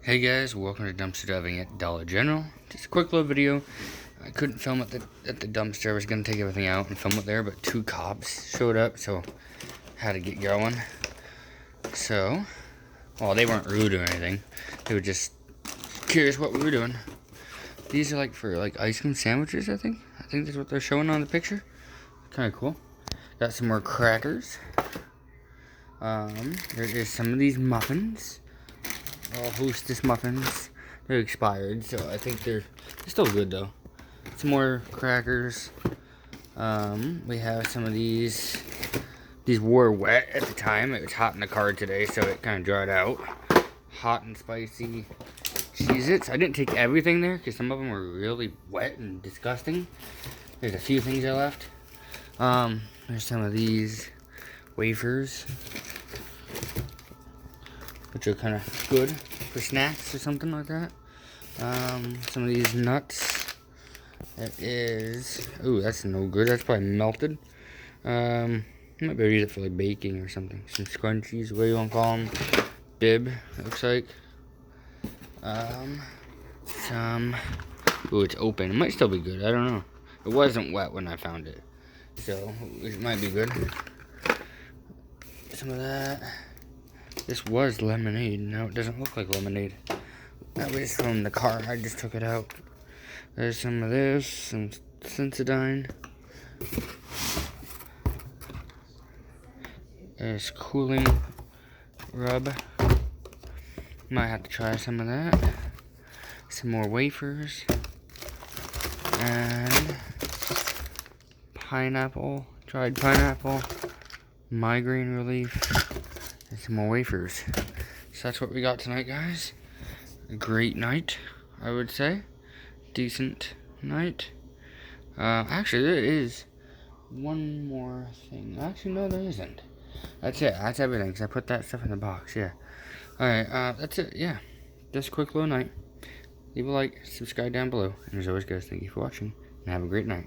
Hey guys, welcome to dumpster diving at Dollar General. Just a quick little video. I couldn't film at the dumpster. I was gonna take everything out and film it there, but two cops showed up, so had to get going. So, well, they weren't rude or anything. They were just curious what we were doing. These are like for like ice cream sandwiches, I think. I think that's what they're showing on the picture. Kind of cool. Got some more crackers. There is some of these muffins. Hostess muffins. They're expired, so I think they're still good though. Some more crackers. We have some of these. These were wet at the time. It was hot in the car today, so it kind of dried out. Hot and spicy Cheez-Its. I didn't take everything there because some of them were really wet and disgusting. There's a few things I left. There's some of these wafers, which are kind of good for snacks or something like that. Some of these nuts. That is, ooh, that's no good. That's probably melted. Might be able to use it for like baking or something. Some scrunchies, what do you want to call them? Bib, it looks like. Ooh, it's open. It might still be good. I don't know. It wasn't wet when I found it, so it might be good. Some of that. This was lemonade. No, it doesn't look like lemonade. That was from the car. I just took it out. There's some of this, some Sensodyne. There's cooling rub. Might have to try some of that. Some more wafers. And pineapple. Dried pineapple. Migraine relief. And some more wafers. So that's what we got tonight, guys. A great night, I would say. Decent night. Actually, there is one more thing. Actually, no, there isn't. That's it. That's everything. Because I put that stuff in the box. Yeah. Alright, that's it. Yeah. Just a quick little night. Leave a like, subscribe down below. And as always, guys, thank you for watching. And have a great night.